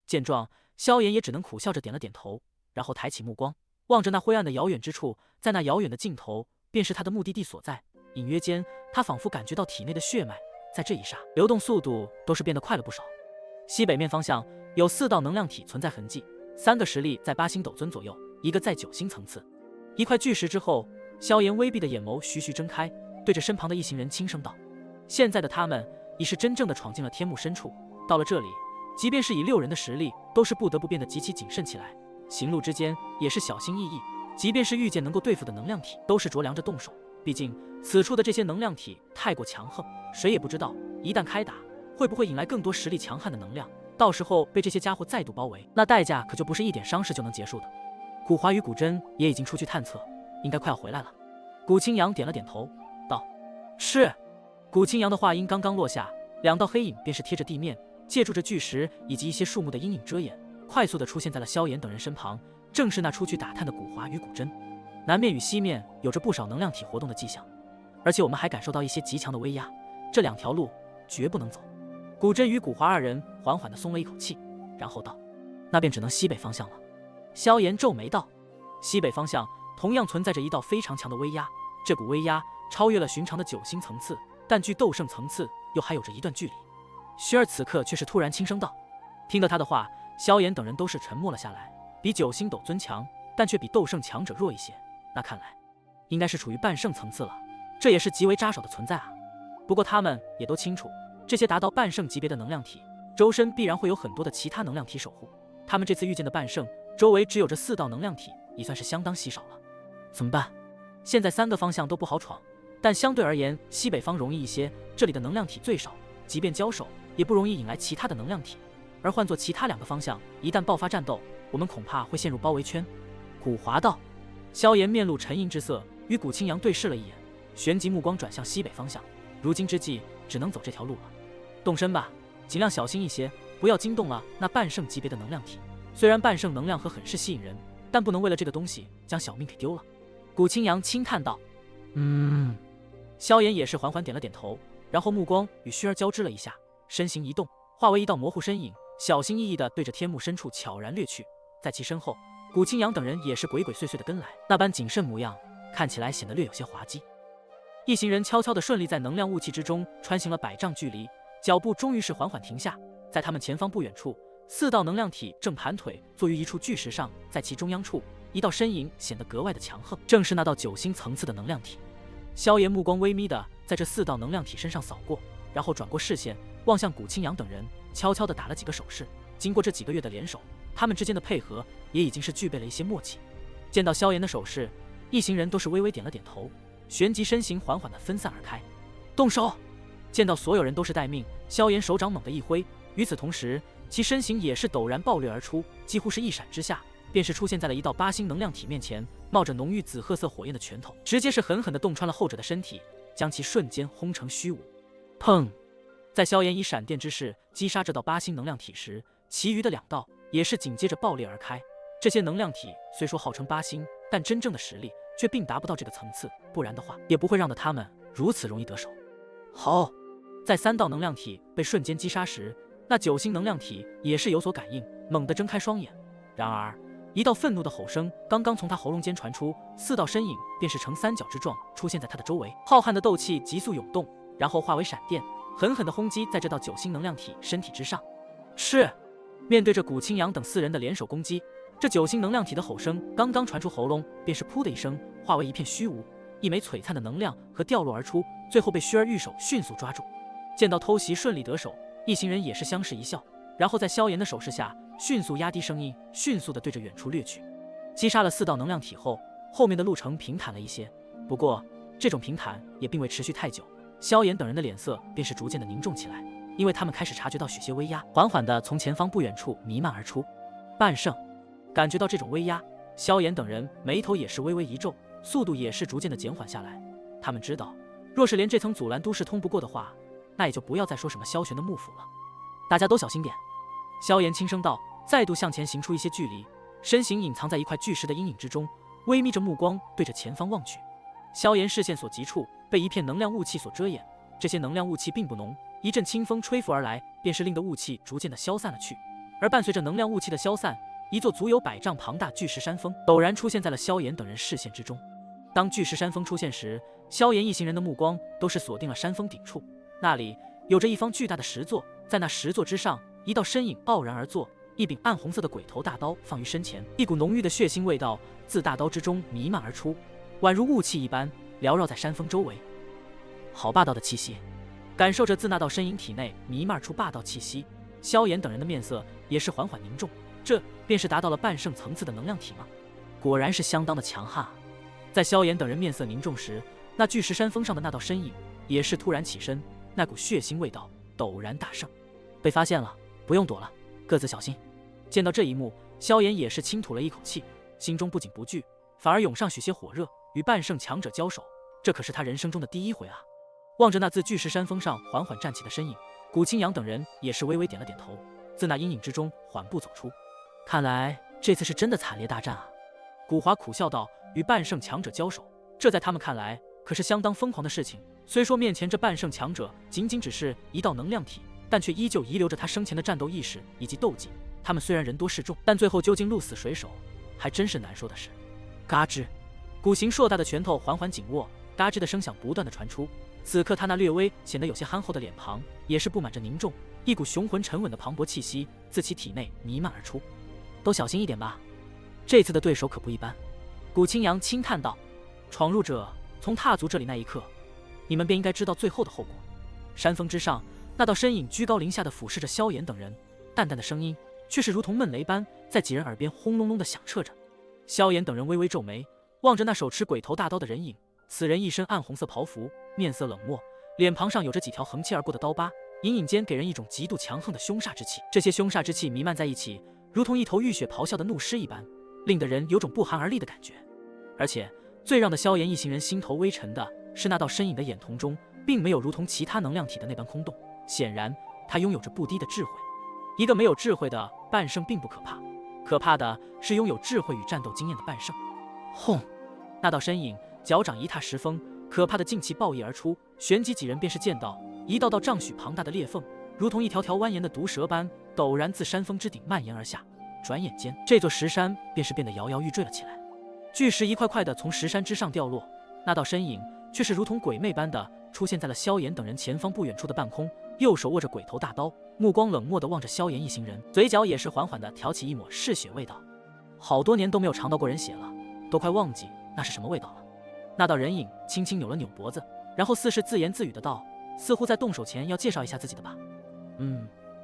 见状，萧炎也只能苦笑着点了点头，然后抬起目光，望着那灰暗的遥远之处，在那遥远的尽头，便是他的目的地所在。隐约间，他仿佛感觉到体内的血脉在这一刹流动速度都是变得快了不少。西北面方向有4道能量体存在痕迹，3个实力在8星斗尊左右，1个在9星层次。一块巨石之后，萧炎微闭的眼眸徐徐睁开，对着身旁的一行人轻声道：“现在的他们已是真正的闯进了天幕深处，到了这里，即便是以6人的实力，都是不得不变得极其谨慎起来，行路之间也是小心翼翼。即便是遇见能够对付的能量体，都是着量着动手。毕竟此处的这些能量体太过强横，谁也不知道一旦开打，会不会引来更多实力强悍的能量。到时候被这些家伙再度包围，那代价可就不是一点伤势就能结束的。”古华与古真也已经出去探测，应该快要回来了。古清扬点了点头，道：“是。”古清扬的话音刚刚落下，2道黑影便是贴着地面，借助着巨石以及一些树木的阴影遮掩，快速地出现在了萧炎等人身旁，正是那出去打探的古华与古真。南面与西面有着不少能量体活动的迹象，而且我们还感受到一些极强的威压，这2条路绝不能走。古真与古华2人缓缓地松了一口气，然后道：“那便只能西北方向了。”萧炎皱眉道：“西北方向同样存在着一道非常强的威压，这股威压超越了寻常的9星层次，但距斗圣层次又还有着一段距离。”薰儿此刻却是突然轻声道：“听得他的话，萧炎等人都是沉默了下来。比9星斗尊强，但却比斗圣强者弱一些，那看来应该是处于半圣层次了，这也是极为扎手的存在啊。不过他们也都清楚，这些达到半圣级别的能量体，周身必然会有很多的其他能量体守护。他们这次遇见的半圣，周围只有这4道能量体，已算是相当稀少了。怎么办？现在3个方向都不好闯，但相对而言，西北方容易一些，这里的能量体最少，即便交手，也不容易引来其他的能量体。而换作其他2个方向，一旦爆发战斗，我们恐怕会陷入包围圈。”古华道。萧炎面露沉吟之色，与古清扬对视了一眼，旋即目光转向西北方向。如今之计，只能走这条路了。动身吧，尽量小心一些，不要惊动了那半圣级别的能量体。虽然半圣能量和很是吸引人，但不能为了这个东西将小命给丢了。古清扬轻叹道：“萧炎也是缓缓点了点头，然后目光与薰儿交织了一下，身形一动，化为一道模糊身影，小心翼翼地对着天幕深处悄然掠去。在其身后，古清扬等人也是鬼鬼祟祟地跟来，那般谨慎模样，看起来显得略有些滑稽。一行人悄悄地顺利在能量雾气之中穿行了100丈距离，脚步终于是缓缓停下。在他们前方不远处，4道能量体正盘腿坐于一处巨石上，在其中央处，一道身影显得格外的强横，正是那道9星层次的能量体。萧炎目光微眯地在这4道能量体身上扫过，然后转过视线望向古清扬等人，悄悄地打了几个手势。经过这几个月的联手，他们之间的配合也已经是具备了一些默契。见到萧炎的手势，一行人都是微微点了点头，旋即身形缓缓地分散而开。动手！见到所有人都是待命，萧炎手掌猛地一挥，与此同时，其身形也是陡然暴掠而出，几乎是一闪之下，便是出现在了一道8星能量体面前，冒着浓郁紫褐色火焰的拳头，直接是狠狠地洞穿了后者的身体，将其瞬间轰成虚无。砰！在萧炎以闪电之势击杀这道8星能量体时，其余的2道也是紧接着爆裂而开。这些能量体虽说号称8星，但真正的实力却并达不到这个层次，不然的话也不会让得他们如此容易得手。好，在3道能量体被瞬间击杀时，那9星能量体也是有所感应，猛地睁开双眼。然而一道愤怒的吼声刚刚从他喉咙间传出，4道身影便是呈3角之状出现在他的周围，浩瀚的斗气急速涌动，然后化为闪电，狠狠地轰击在这道9星能量体身体之上。是！面对着古清扬等4人的联手攻击，这9星能量体的吼声刚刚传出喉咙，便是噗的一声化为一片虚无，一枚璀璨的能量和掉落而出，最后被薰儿玉手迅速抓住。见到偷袭顺利得手，一行人也是相视一笑，然后在萧炎的手势下迅速压低声音，迅速地对着远处掠去。击杀了4道能量体后，后面的路程平坦了一些，不过这种平坦也并未持续太久，萧炎等人的脸色便是逐渐的凝重起来，因为他们开始察觉到许些威压缓缓地从前方不远处弥漫而出。半圣！感觉到这种威压，萧炎等人眉头也是微微一皱，速度也是逐渐的减缓下来。他们知道，若是连这层阻拦都市通不过的话，那也就不要再说什么萧玄的幕府了。大家都小心点。萧炎轻声道，再度向前行出一些距离，身形隐藏在一块巨石的阴影之中，微眯着目光对着前方望去。萧炎视线所及处被一片能量雾气所遮掩，这些能量雾气并不浓，一阵清风吹拂而来，便是令得雾气逐渐的消散了去。而伴随着能量雾气的消散，一座足有100丈庞大巨石山峰陡然出现在了萧炎等人视线之中。当巨石山峰出现时，萧炎一行人的目光都是锁定了山峰顶处，那里有着一方巨大的石座，在那石座之上，一道身影傲然而坐，一柄暗红色的鬼头大刀放于身前，一股浓郁的血腥味道自大刀之中弥漫而出，宛如雾气一般缭绕在山峰周围。好霸道的气息！感受着自那道身影体内弥漫出霸道气息，萧炎等人的面色也是缓缓凝重。这便是达到了半圣层次的能量体吗？果然是相当的强悍。在萧炎等人面色凝重时，那巨石山峰上的那道身影也是突然起身，那股血腥味道陡然大盛。被发现了，不用躲了，各自小心。见到这一幕，萧炎也是轻吐了一口气，心中不仅不惧，反而涌上许些火热，与半圣强者交手，这可是他人生中的第一回啊！望着那自巨石山峰上缓缓站起的身影，古清扬等人也是微微点了点头，自那阴影之中缓步走出。看来这次是真的惨烈大战啊！古华苦笑道：“与半圣强者交手，这在他们看来可是相当疯狂的事情。虽说面前这半圣强者仅仅只是一道能量体，但却依旧遗留着他生前的战斗意识以及斗技。他们虽然人多势众，但最后究竟鹿死谁手，还真是难说的事。”嘎吱，古形硕大的拳头缓缓紧握，嘎吱的声响不断的传出。此刻他那略微显得有些憨厚的脸庞也是布满着凝重，一股雄浑沉稳的磅礴气息自其体内弥漫而出。都小心一点吧，这次的对手可不一般。古清扬轻叹道：“闯入者从踏足这里那一刻，你们便应该知道最后的后果。”山峰之上，那道身影居高临下的俯视着萧炎等人，淡淡的声音却是如同闷雷般在几人耳边轰隆隆的响彻着。萧炎等人微微皱眉，望着那手持鬼头大刀的人影。此人一身暗红色袍服，面色冷漠，脸庞上有着几条横切而过的刀疤，隐隐间给人一种极度强横的凶煞之气。这些凶煞之气弥漫在一起，如同一头浴血咆哮的怒狮一般，令得人有种不寒而栗的感觉。而且最让的萧炎一行人心头微沉的是，那道身影的眼瞳中并没有如同其他能量体的那般空洞，显然他拥有着不低的智慧。一个没有智慧的半圣并不可怕，可怕的是拥有智慧与战斗经验的半圣。轰！那道身影脚掌一踏石峰，可怕的劲气爆溢而出，旋即几人便是见到一道道丈许庞大的裂缝，如同一条条蜿蜒的毒蛇般陡然自山峰之顶蔓延而下。转眼间，这座石山便是变得摇摇欲坠了起来，巨石一块块的从石山之上掉落，那道身影却是如同鬼魅般的出现在了萧炎等人前方不远处的半空，右手握着鬼头大刀，目光冷漠地望着萧炎一行人，嘴角也是缓缓地挑起一抹嗜血味道。好多年都没有尝到过人血了，都快忘记那是什么味道了。那道人影轻轻扭了扭脖子，然后似是自言自语的道：“似乎在动手前要介绍一下自己的吧。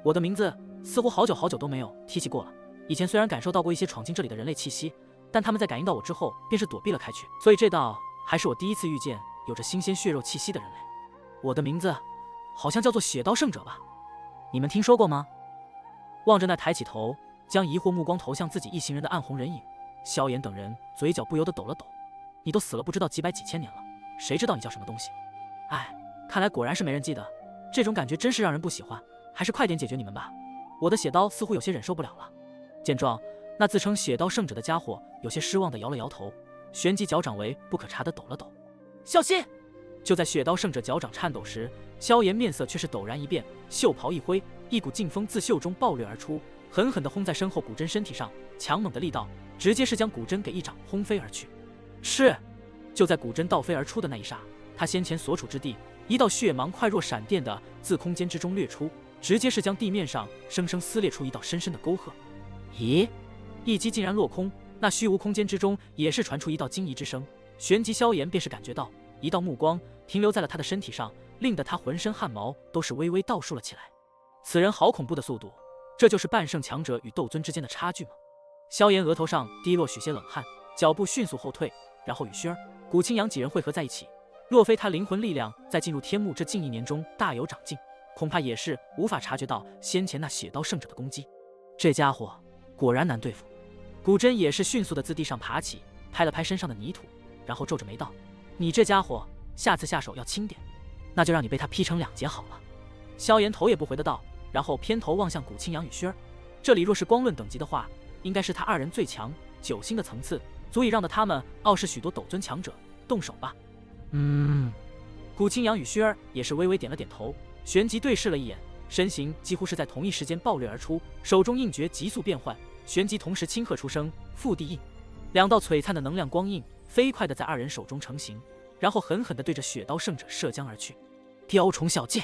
我的名字似乎好久好久都没有提起过了。以前虽然感受到过一些闯进这里的人类气息，但他们在感应到我之后便是躲避了开去，所以这道还是我第一次遇见有着新鲜血肉气息的人类。我的名字好像叫做血刀圣者吧？你们听说过吗？”望着那抬起头将疑惑目光投向自己一行人的暗红人影，萧炎等人嘴角不由得抖了抖。你都死了不知道几百几千年了，谁知道你叫什么东西？哎，看来果然是没人记得，这种感觉真是让人不喜欢，还是快点解决你们吧。我的血刀似乎有些忍受不了了。见状，那自称血刀圣者的家伙有些失望地摇了摇头，旋即脚掌为不可察地抖了抖。小心！就在血刀圣者脚掌颤抖时，萧炎面色却是陡然一变，袖袍一挥，一股劲风自袖中暴掠而出，狠狠地轰在身后古筝身体上，强猛的力道直接是将古筝给一掌轰飞而去。是！就在古筝倒飞而出的那一刹，他先前所处之地，一道血芒快若闪电的自空间之中掠出，直接是将地面上生生撕裂出一道深深的沟壑。咦！一击竟然落空，那虚无空间之中也是传出一道惊疑之声。旋即萧炎便是感觉到一道目光停留在了他的身体上，令得他浑身汗毛都是微微倒竖了起来。此人好恐怖的速度，这就是半圣强者与斗尊之间的差距吗？萧炎额头上滴落许些冷汗，脚步迅速后退，然后与轩儿、古清扬几人汇合在一起。若非他灵魂力量在进入天幕这近1年中大有长进，恐怕也是无法察觉到先前那血刀圣者的攻击。这家伙果然难对付。古筝也是迅速的自地上爬起，拍了拍身上的泥土，然后皱着眉道：“你这家伙下次下手要轻点，那就让你被他劈成2截好了。”萧炎头也不回的道，然后偏头望向古清扬与轩儿。这里若是光论等级的话，应该是他2人最强9星的层次，足以让得他们傲视许多斗尊强者。动手吧。古清扬与轩儿也是微微点了点头，旋即对视了一眼，身形几乎是在同一时间爆掠而出，手中印诀急速变换，旋即同时轻喝出声“复地印”，两道璀璨的能量光印飞快地在二人手中成型，然后狠狠地对着雪刀圣者射将而去。雕虫小剑！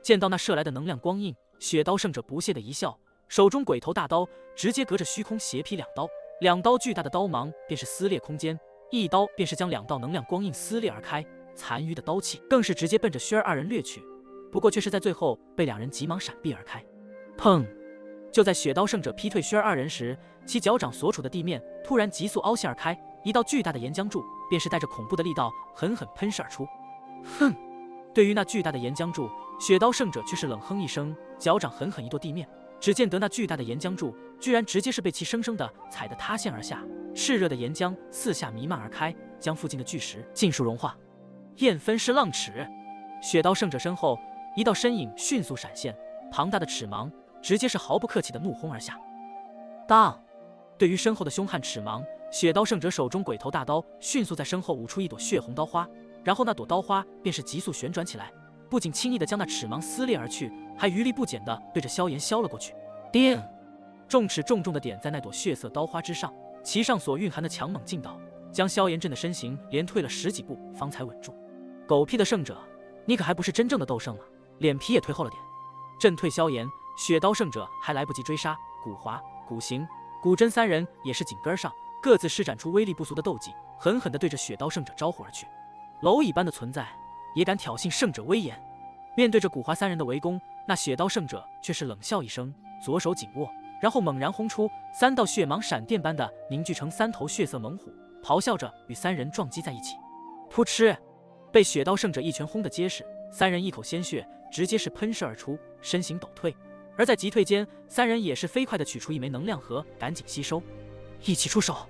见到那射来的能量光印，雪刀圣者不屑地一笑，手中鬼头大刀直接隔着虚空斜劈两刀巨大的刀芒便是撕裂空间，一刀便是将两道能量光印撕裂而开，残余的刀气更是直接奔着薛儿二人掠去，不过却是在最后被两人急忙闪避而开。砰！就在雪刀圣者劈退薛儿二人时，其脚掌所处的地面突然急速凹陷而开，一道巨大的岩浆柱便是带着恐怖的力道狠狠喷射而出。哼！对于那巨大的岩浆柱，雪刀圣者却是冷哼一声，脚掌狠狠一跺地面，只见得那巨大的岩浆柱居然直接是被其生生的踩得塌陷而下，炽热的岩浆四下弥漫而开，将附近的巨石尽数融化。焰分式浪齿！雪刀圣者身后一道身影迅速闪现，庞大的齿芒直接是毫不客气的怒轰而下。当！对于身后的凶悍齿芒，雪刀圣者手中鬼头大刀迅速在身后舞出一朵血红刀花，然后那朵刀花便是急速旋转起来，不仅轻易的将那齿芒撕裂而去，还余力不减的对着萧炎削了过去。叮！重齿重重的点在那朵血色刀花之上，其上所蕴含的强猛劲道，将萧炎震的身形连退了10几步方才稳住。狗屁的圣者，你可还不是真正的斗圣吗？脸皮也退厚了点。震退萧炎，雪刀圣者还来不及追杀，古华、古行、古真三人也是紧跟上，各自施展出威力不俗的斗技，狠狠地对着雪刀圣者招呼而去。蝼蚁般的存在也敢挑衅圣者威严？面对着古华三人的围攻，那雪刀圣者却是冷笑一声，左手紧握，然后猛然轰出3道血芒，闪电般的凝聚成3头血色猛虎，咆哮着与三人撞击在一起。噗嗤！被雪刀圣者一拳轰得结实，三人一口鲜血直接是喷射而出，身形陡退。而在急退间，三人也是飞快地取出一枚能量核，赶紧吸收。一起出手！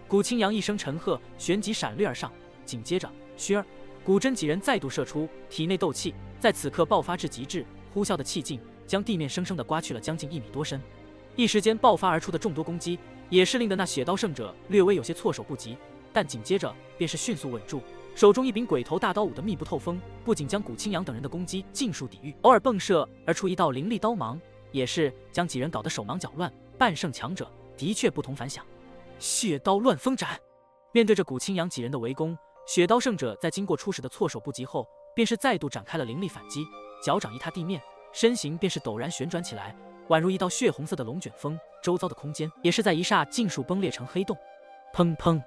古青阳一声沉喝，旋即闪掠而上，紧接着薛儿、古真几人再度射出，体内斗气在此刻爆发至极致，呼啸的气劲将地面生生地刮去了将近1米多深。一时间爆发而出的众多攻击，也是令得那雪刀圣者略微有些措手不及，但紧接着便是迅速稳住，手中一柄鬼头大刀舞得密不透风，不仅将古青阳等人的攻击尽数抵御，偶尔迸射而出一道凌厉刀芒，也是将几人搞得手忙脚乱。半圣强者的确不同凡响。血刀乱风斩！面对着古青阳几人的围攻，雪刀圣者在经过初始的措手不及后，便是再度展开了凌厉反击，脚掌一踏地面，身形便是陡然旋转起来，宛如一道血红色的龙卷风，周遭的空间也是在一霎尽数崩裂成黑洞。砰砰！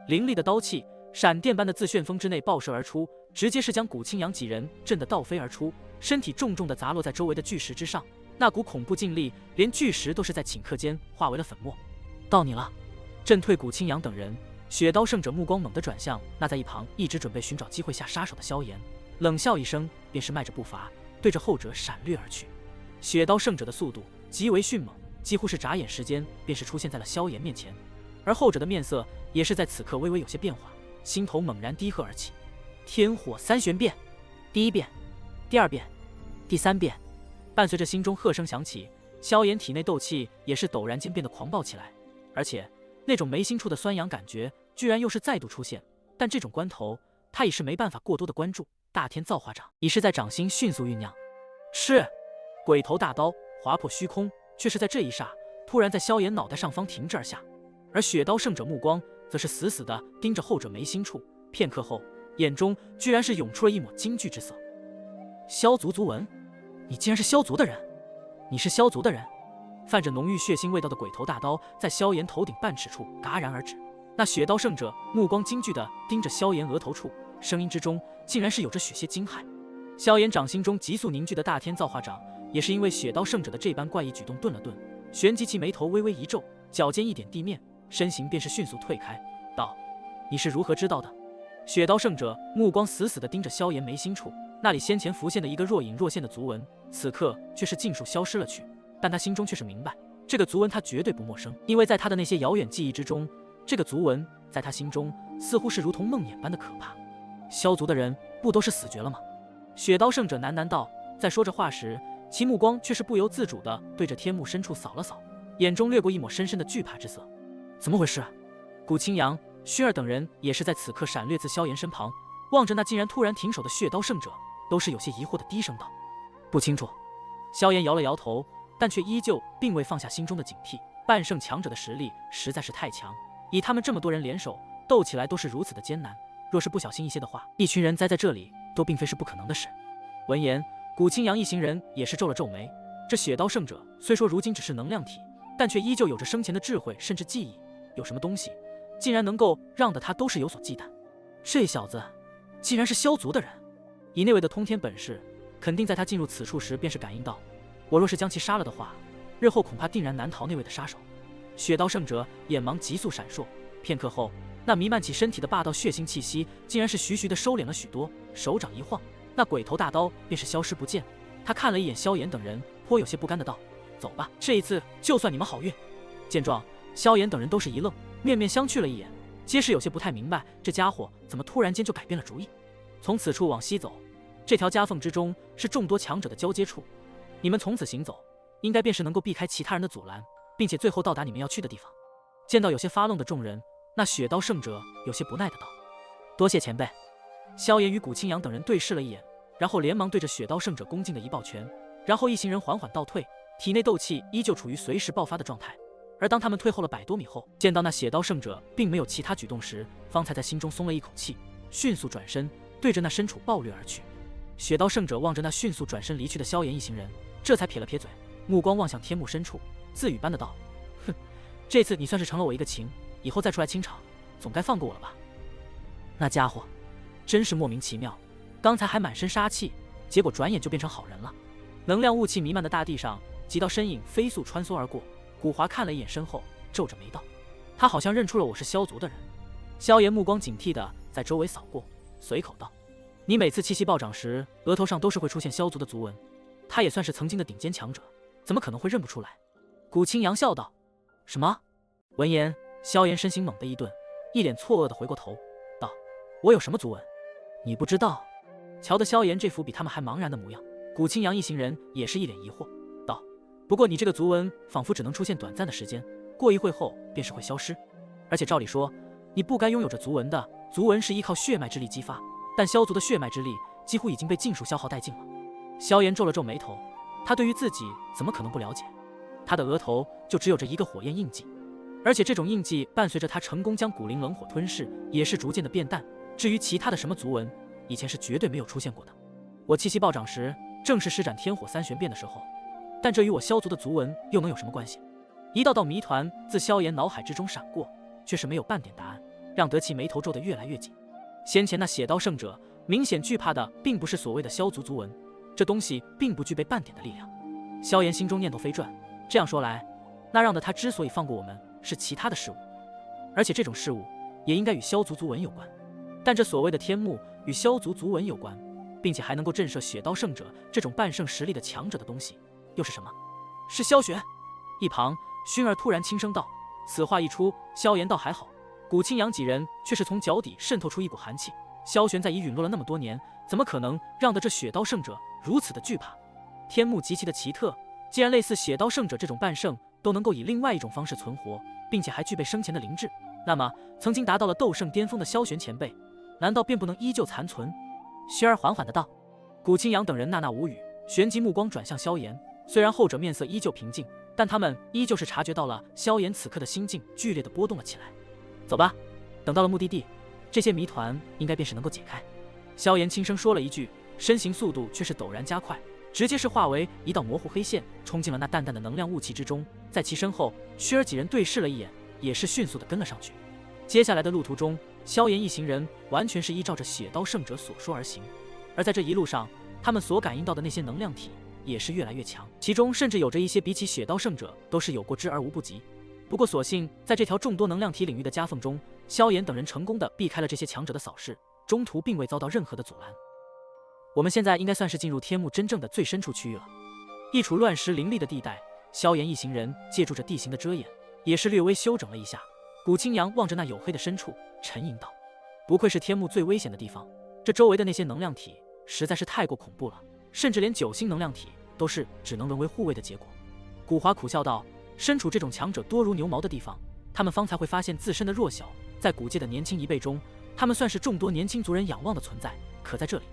凌厉的刀气闪电般的自旋风之内爆射而出，直接是将古青阳几人震得倒飞而出，身体重重地砸落在周围的巨石之上。那股恐怖劲力，连巨石都是在顷刻间化为了粉末。到你了！震退古青阳等人，雪刀圣者目光猛地转向那在一旁一直准备寻找机会下杀手的萧炎，冷笑一声，便是迈着步伐对着后者闪掠而去。雪刀圣者的速度极为迅猛，几乎是眨眼时间便是出现在了萧炎面前，而后者的面色也是在此刻微微有些变化，心头猛然低喝而起。天火3旋变，第1变，第2变，第3变。伴随着心中喝声响起，萧炎体内斗气也是陡然间变得狂暴起来，而且那种眉心处的酸痒感觉居然又是再度出现。但这种关头，他已是没办法过多的关注。大天造化掌已是在掌心迅速酝酿。是鬼头大刀划破虚空，却是在这一刹，突然在萧炎脑袋上方停滞而下。而雪刀圣者目光则是死死地盯着后者眉心处，片刻后，眼中居然是涌出了一抹惊惧之色。萧族族文，你竟然是萧族的人！你是萧族的人！泛着浓郁血腥味道的鬼头大刀在萧炎头顶半尺处戛然而止。那雪刀圣者目光惊惧地盯着萧炎额头处，声音之中竟然是有着许些惊骇。萧炎掌心中急速凝聚的大天造化掌，也是因为雪刀圣者的这般怪异举动顿了顿，旋即其眉头微微一皱，脚尖一点地面，身形便是迅速退开，道：“你是如何知道的？”雪刀圣者目光死死地盯着萧炎眉心处，那里先前浮现的一个若隐若现的族纹，此刻却是尽数消失了去。但他心中却是明白，这个族纹他绝对不陌生，因为在他的那些遥远记忆之中，这个族纹在他心中似乎是如同梦魇般的可怕。萧族的人不都是死绝了吗？雪刀圣者喃喃道，在说着话时，其目光却是不由自主地对着天幕深处扫了扫，眼中掠过一抹深深的惧怕之色。怎么回事？古青阳、薛儿等人也是在此刻闪掠自萧炎身旁，望着那竟然突然停手的血刀圣者，都是有些疑惑的低声道：“不清楚。”萧炎摇了摇头，但却依旧并未放下心中的警惕。半圣强者的实力实在是太强，以他们这么多人联手斗起来都是如此的艰难，若是不小心一些的话，一群人栽在这里都并非是不可能的事。闻言，古青阳一行人也是皱了皱眉。这血刀圣者虽说如今只是能量体，但却依旧有着生前的智慧甚至记忆。有什么东西竟然能够让得他都是有所忌惮？这小子竟然是萧族的人，以那位的通天本事，肯定在他进入此处时便是感应到，我若是将其杀了的话，日后恐怕定然难逃那位的杀手。血刀圣者眼芒急速闪烁，片刻后，那弥漫起身体的霸道血腥气息竟然是徐徐的收敛了许多，手掌一晃，那鬼头大刀便是消失不见。他看了一眼萧炎等人，颇有些不甘的道：“走吧，这一次就算你们好运。”见状，萧炎等人都是一愣，面面相觑了一眼，皆是有些不太明白，这家伙怎么突然间就改变了主意。从此处往西走，这条夹缝之中是众多强者的交接处，你们从此行走，应该便是能够避开其他人的阻拦，并且最后到达你们要去的地方。见到有些发愣的众人，那血刀圣者有些不耐的道：“多谢前辈。”萧炎与古青阳等人对视了一眼，然后连忙对着血刀圣者恭敬的一抱拳，然后一行人缓缓倒退，体内斗气依旧处于随时爆发的状态。而当他们退后了100多米后，见到那血刀圣者并没有其他举动时，方才在心中松了一口气，迅速转身对着那身处暴掠而去。血刀圣者望着那迅速转身离去的萧炎一行人，这才撇了撇嘴，目光望向天幕深处，自语般的道：“哼，这次你算是成了我一个情，以后再出来清场，总该放过我了吧？”那家伙真是莫名其妙，刚才还满身杀气，结果转眼就变成好人了。能量雾气弥漫的大地上，几道身影飞速穿梭而过。古华看了一眼身后，皱着眉道：“他好像认出了我是萧族的人。”萧炎目光警惕地在周围扫过，随口道：“你每次气息暴涨时，额头上都是会出现萧族的族纹，他也算是曾经的顶尖强者，怎么可能会认不出来？”古青阳笑道：“什么？”闻言，萧炎身形猛地一顿，一脸错愕地回过头道：“我有什么族纹？你不知道？”瞧得萧炎这副比他们还茫然的模样，古青阳一行人也是一脸疑惑道：“不过你这个族纹仿佛只能出现短暂的时间，过一会后便是会消失。而且照理说，你不该拥有着族纹的。族纹是依靠血脉之力激发，但萧族的血脉之力几乎已经被尽数消耗殆尽了。”萧炎皱了皱眉头，他对于自己怎么可能不了解？他的额头就只有着一个火焰印记，而且这种印记伴随着他成功将古灵冷火吞噬，也是逐渐的变淡。至于其他的什么族纹，以前是绝对没有出现过的。我气息暴涨时，正是施展天火三玄变的时候，但这与我萧族的族纹又能有什么关系？一道道谜团自萧炎脑海之中闪过，却是没有半点答案，让得其眉头皱得越来越紧。先前那血刀圣者明显惧怕的并不是所谓的萧族族纹，这东西并不具备半点的力量。萧炎心中念头飞转，这样说来，那让得他之所以放过我们，是其他的事物，而且这种事物也应该与萧族族纹有关。但这所谓的天幕与萧族族纹有关，并且还能够震慑血刀圣者这种半圣实力的强者的东西，又是什么？是萧玄。一旁薰儿突然轻声道，此话一出，萧炎倒还好，古青阳几人却是从脚底渗透出一股寒气。萧玄在已陨落了那么多年，怎么可能让得这血刀圣者如此的惧怕？天幕极其的奇特，既然类似血刀圣者这种半圣都能够以另外一种方式存活，并且还具备生前的灵智，那么曾经达到了斗圣巅峰的萧玄前辈，难道便不能依旧残存？薰儿缓缓的道。古青阳等人纳纳无语，旋即目光转向萧炎，虽然后者面色依旧平静，但他们依旧是察觉到了萧炎此刻的心境剧烈的波动了起来。走吧，等到了目的地，这些谜团应该便是能够解开。萧炎轻声说了一句，身形速度却是陡然加快，直接是化为一道模糊黑线，冲进了那淡淡的能量雾气之中。在其身后，薰儿几人对视了一眼，也是迅速的跟了上去。接下来的路途中，萧炎一行人完全是依照着血刀圣者所说而行，而在这一路上，他们所感应到的那些能量体也是越来越强，其中甚至有着一些比起血刀圣者都是有过之而无不及。不过所幸在这条众多能量体领域的夹缝中，萧炎等人成功的避开了这些强者的扫视，中途并未遭到任何的阻拦。我们现在应该算是进入天幕真正的最深处区域了，一处乱石林立的地带。萧炎一行人借助着地形的遮掩，也是略微休整了一下。古青阳望着那黝黑的深处，沉吟道：“不愧是天幕最危险的地方，这周围的那些能量体实在是太过恐怖了，甚至连9星能量体都是只能沦为护卫的结果。”古华苦笑道：“身处这种强者多如牛毛的地方，他们方才会发现自身的弱小。在古界的年轻一辈中，他们算是众多年轻族人仰望的存在，可在这里，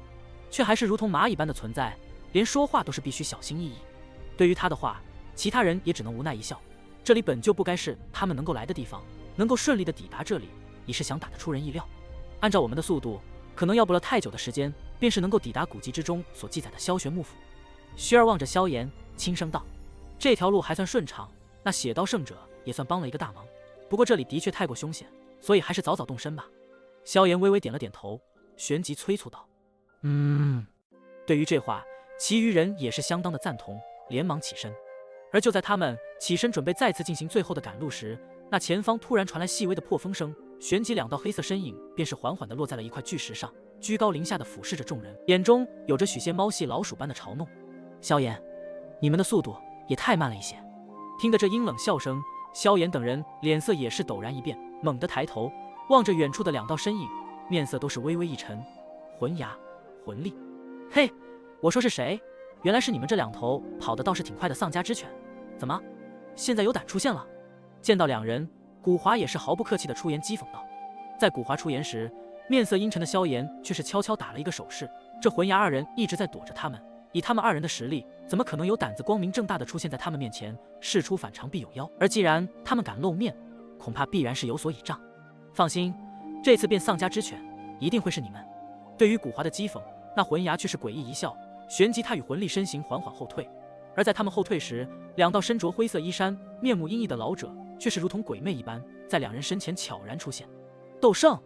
却还是如同蚂蚁般的存在，连说话都是必须小心翼翼。对于他的话，其他人也只能无奈一笑。这里本就不该是他们能够来的地方，能够顺利的抵达这里，已是想打得出人意料。按照我们的速度，可能要不了太久的时间，便是能够抵达古籍之中所记载的萧玄幕府。薛儿望着萧炎，轻声道：“这条路还算顺畅，那血刀圣者也算帮了一个大忙。不过这里的确太过凶险，所以还是早早动身吧。”萧炎微微点了点头，旋即催促道：“对于这话，其余人也是相当的赞同，连忙起身。而就在他们起身准备再次进行最后的赶路时，那前方突然传来细微的破风声，旋即2道黑色身影便是缓缓地落在了一块巨石上，居高临下的俯视着众人，眼中有着许些猫戏老鼠般的嘲弄。萧炎，你们的速度也太慢了一些。听得这阴冷笑声，萧炎等人脸色也是陡然一变，猛地抬头望着远处的2道身影，面色都是微微一沉。魂牙，魂力。嘿，我说是谁？原来是你们这2头跑得倒是挺快的丧家之犬，怎么现在有胆出现了？见到2人，古华也是毫不客气地出言讥讽道。在古华出言时，面色阴沉的萧炎却是悄悄打了一个手势，这魂牙2人一直在躲着他们，以他们2人的实力，怎么可能有胆子光明正大地出现在他们面前？事出反常必有妖，而既然他们敢露面，恐怕必然是有所倚仗。放心，这次变丧家之犬一定会是你们。对于古华的讥讽，那魂牙却是诡异一笑，旋即他与魂力身形缓缓后退。而在他们后退时，2道身着灰色衣衫、面目阴翳的老者却是如同鬼魅一般，在2人身前悄然出现。斗圣！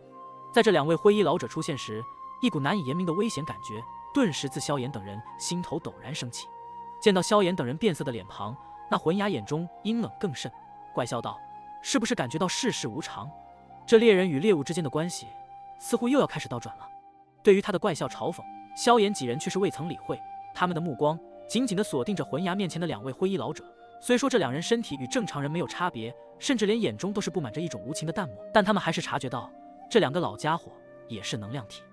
在这2位灰衣老者出现时，一股难以言明的危险感觉顿时自萧炎等人心头陡然升起。见到萧炎等人变色的脸庞，那魂牙眼中阴冷更甚，怪笑道：“是不是感觉到世事无常？这猎人与猎物之间的关系，似乎又要开始倒转了。”对于他的怪笑嘲讽，萧炎几人却是未曾理会，他们的目光紧紧地锁定着魂牙面前的2位灰衣老者。虽说这2人身体与正常人没有差别，甚至连眼中都是布满着一种无情的淡漠，但他们还是察觉到这2个老家伙也是能量体。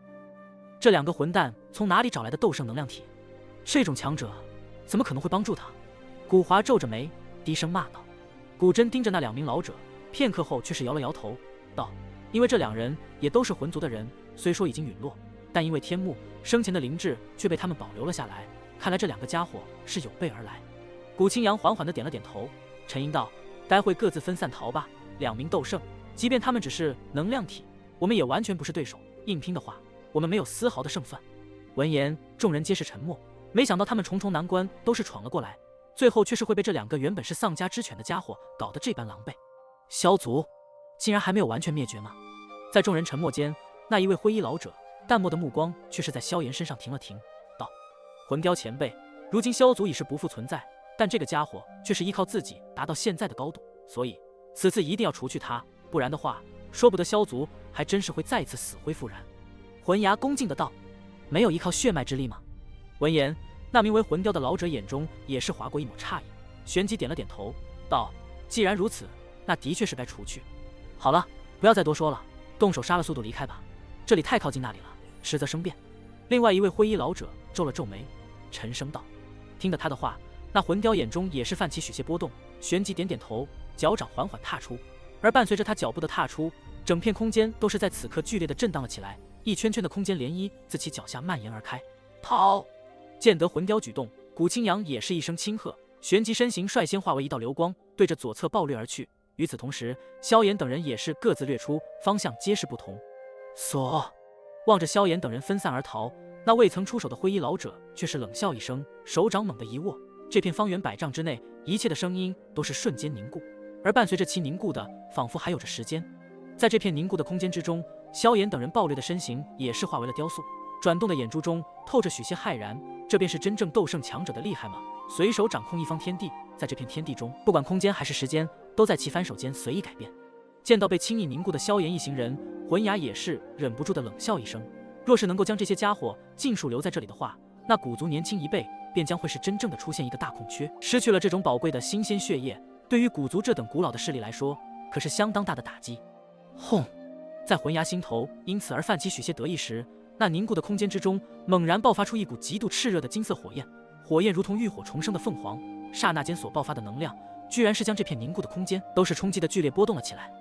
这2个混蛋从哪里找来的斗圣能量体？这种强者怎么可能会帮助他？古华皱着眉，低声骂道。古真盯着那2名老者，片刻后却是摇了摇头，道：“因为这2人也都是魂族的人，虽说已经陨落，但因为天幕生前的灵智却被他们保留了下来。看来这2个家伙是有备而来。”古青阳缓缓地点了点头，沉吟道：“待会各自分散逃吧。2名斗圣，即便他们只是能量体，我们也完全不是对手。硬拼的话，我们没有丝毫的胜算。”闻言，众人皆是沉默。没想到他们重重难关都是闯了过来，最后却是会被这2个原本是丧家之犬的家伙搞得这般狼狈。萧族竟然还没有完全灭绝吗？在众人沉默间，那一位灰衣老者淡漠的目光却是在萧炎身上停了停，道：“魂雕前辈，如今萧族已是不复存在，但这个家伙却是依靠自己达到现在的高度，所以此次一定要除去他，不然的话，说不得萧族还真是会再次死灰复燃。”魂牙恭敬的道：“没有依靠血脉之力吗？”闻言，那名为魂雕的老者眼中也是划过一抹诧异，旋即点了点头，道：“既然如此，那的确是该除去。好了，不要再多说了，动手杀了速度离开吧，这里太靠近那里了，迟则生变。”另外一位灰衣老者皱了皱眉，沉声道。听得他的话，那魂雕眼中也是泛起许些波动，旋即点点头，脚掌缓缓踏出。而伴随着他脚步的踏出，整片空间都是在此刻剧烈的震荡了起来，一圈圈的空间涟漪自其脚下蔓延而开。跑！见得魂雕举动，古青阳也是一声轻喝，旋即身形率先化为一道流光，对着左侧暴掠而去。与此同时，萧炎等人也是各自掠出，方向皆是不同。望着萧炎等人分散而逃，那未曾出手的灰衣老者却是冷笑一声，手掌猛地一握，这片方圆100丈之内，一切的声音都是瞬间凝固，而伴随着其凝固的，仿佛还有着时间。在这片凝固的空间之中，萧炎等人暴掠的身形也是化为了雕塑，转动的眼珠中透着许些骇然。这便是真正斗圣强者的厉害吗？随手掌控一方天地，在这片天地中，不管空间还是时间，都在其翻手间随意改变。见到被轻易凝固的萧炎一行人，魂牙也是忍不住的冷笑一声。若是能够将这些家伙尽数留在这里的话，那古族年轻一辈便将会是真正的出现一个大空缺。失去了这种宝贵的新鲜血液，对于古族这等古老的势力来说，可是相当大的打击。轰！在魂牙心头因此而泛起许些得意时，那凝固的空间之中猛然爆发出一股极度炽热的金色火焰，火焰如同浴火重生的凤凰，刹那间所爆发的能量，居然是将这片凝固的空间都是冲击的剧烈波动了起来。